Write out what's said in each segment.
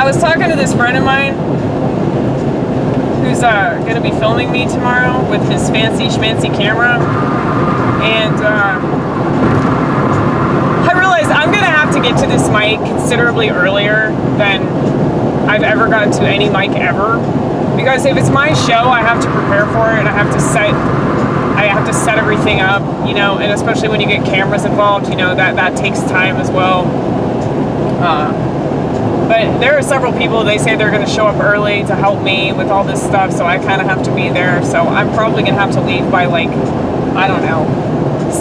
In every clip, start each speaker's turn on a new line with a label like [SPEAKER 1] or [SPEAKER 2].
[SPEAKER 1] I was talking to this friend of mine who's going to be filming me tomorrow with his fancy schmancy camera, and I realized I'm going to have to get to this mic considerably earlier than I've ever gotten to any mic ever, because if it's my show, I have to prepare for it, and I have to set everything up, you know, and especially when you get cameras involved, you know, that takes time as well. But there are several people, they say they're going to show up early to help me with all this stuff, so I kind of have to be there. So I'm probably going to have to leave by like, I don't know,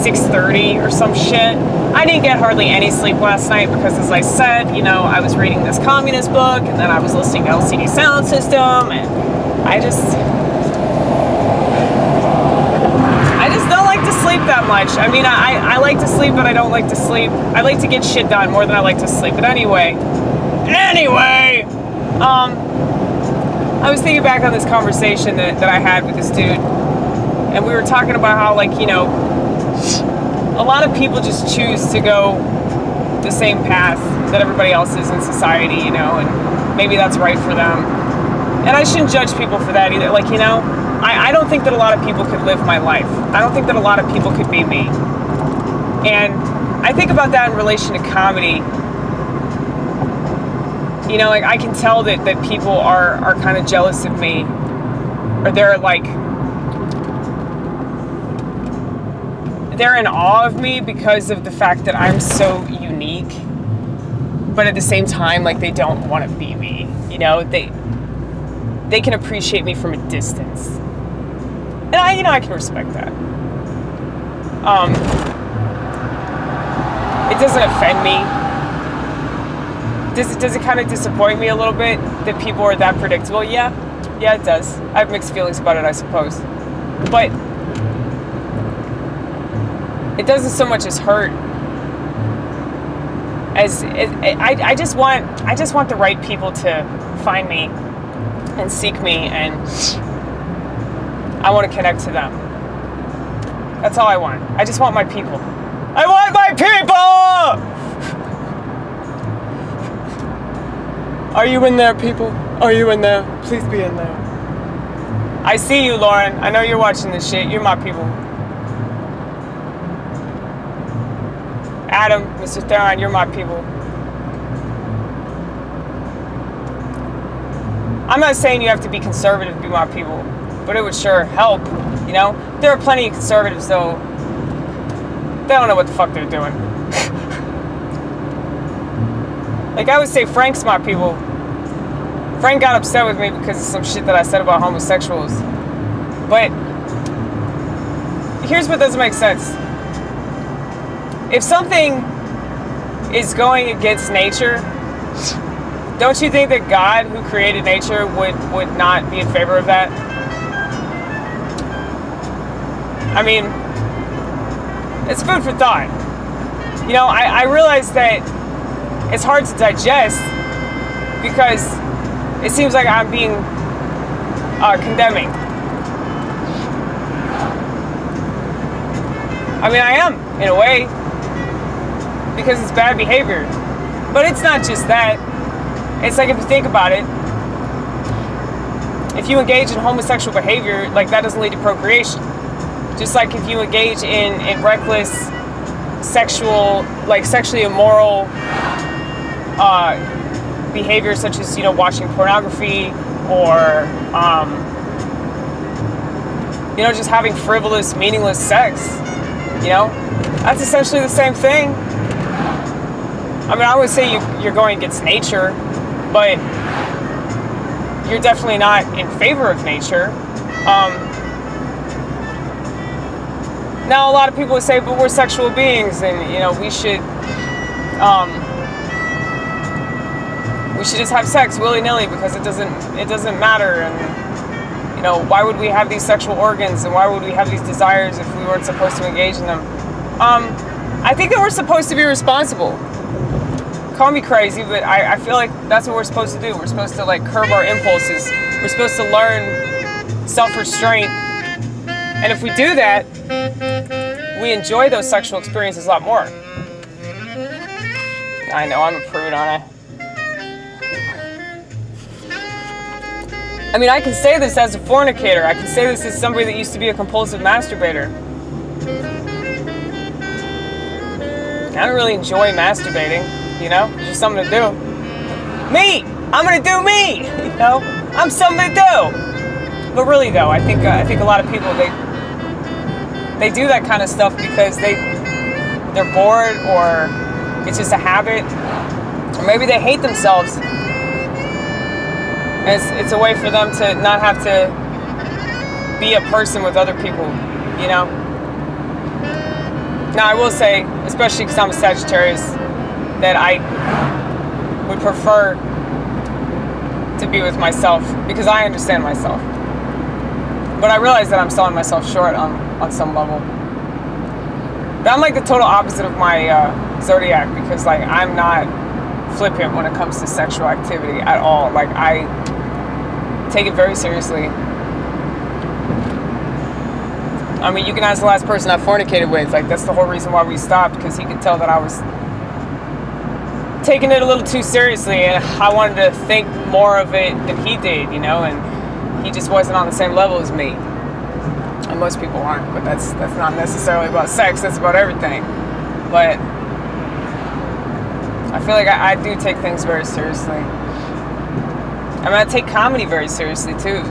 [SPEAKER 1] 6:30 or some shit. I didn't get hardly any sleep last night because, as I said, you know, I was reading this communist book, and then I was listening to LCD Sound System, and I just don't like to sleep that much. I mean, I like to sleep, but I don't like to sleep. I like to get shit done more than I like to sleep. But anyway, I was thinking back on this conversation that I had with this dude, and we were talking about how, like, you know, a lot of people just choose to go the same path that everybody else is in society, you know, and maybe that's right for them. And I shouldn't judge people for that either. Like, you know, I don't think that a lot of people could live my life. I don't think that a lot of people could be me. And I think about that in relation to comedy. You know, like, I can tell that people are kind of jealous of me, or they're in awe of me because of the fact that I'm so unique, but at the same time, like, they don't want to be me. You know, they can appreciate me from a distance, and I can respect that. It doesn't offend me. Does it kind of disappoint me a little bit that people are that predictable? Yeah, it does. I have mixed feelings about it, I suppose. But it doesn't so much as hurt as I just want the right people to find me and seek me, and I want to connect to them. That's all I want. I just want my people. I want my people! Are you in there, people? Are you in there? Please be in there. I see you, Lauren. I know you're watching this shit. You're my people. Adam, Mr. Theron, you're my people. I'm not saying you have to be conservative to be my people, but it would sure help, you know? There are plenty of conservatives, though. They don't know what the fuck they're doing. Like, I would say Frank's my people. Frank got upset with me because of some shit that I said about homosexuals. But here's what doesn't make sense. If something is going against nature, don't you think that God, who created nature, would not be in favor of that? I mean, it's food for thought. You know, I realize that it's hard to digest because it seems like I'm being condemning. I mean, I am, in a way, because it's bad behavior. But it's not just that. It's like, if you think about it, if you engage in homosexual behavior, like, that doesn't lead to procreation. Just like if you engage in reckless sexual, like, sexually immoral behavior, such as, you know, watching pornography, or you know, just having frivolous, meaningless sex, you know, that's essentially the same thing. I mean, I would say you're going against nature, but you're definitely not in favor of nature. Now, a lot of people would say, but we're sexual beings, and, you know, we should just have sex willy-nilly because it doesn't matter. And, you know, why would we have these sexual organs, and why would we have these desires if we weren't supposed to engage in them? I think that we're supposed to be responsible. Call me crazy, but I feel like that's what we're supposed to do. We're supposed to, like, curb our impulses. We're supposed to learn self-restraint. And if we do that, we enjoy those sexual experiences a lot more. I know, I'm a prude, aren't I? I mean, I can say this as a fornicator. I can say this as somebody that used to be a compulsive masturbator. I don't really enjoy masturbating, you know? It's just something to do. Me! I'm gonna do me! You know? I'm something to do! But really though, I think a lot of people, they do that kind of stuff because they're bored, or it's just a habit, or maybe they hate themselves. It's a way for them to not have to be a person with other people, you know? Now, I will say, especially because I'm a Sagittarius, that I would prefer to be with myself because I understand myself. But I realize that I'm selling myself short on some level. But I'm like the total opposite of my zodiac, because like I'm not flippant when it comes to sexual activity at all. Like I take it very seriously. I mean, you can ask the last person I fornicated with. Like that's the whole reason why we stopped, because he could tell that I was taking it a little too seriously, and I wanted to think more of it than he did, you know, and he just wasn't on the same level as me. And most people aren't, but that's not necessarily about sex, that's about everything. But I feel like I do take things very seriously. I mean, I take comedy very seriously too.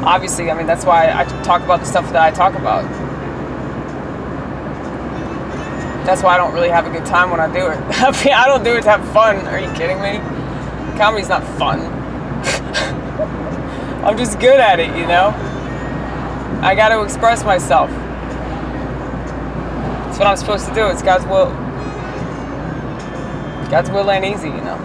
[SPEAKER 1] Obviously, I mean, that's why I talk about the stuff that I talk about. That's why I don't really have a good time when I do it. I mean, I don't do it to have fun. Are you kidding me? Comedy's not fun. I'm just good at it, you know? I got to express myself. That's what I'm supposed to do. It's God's will. God's will ain't easy, you know?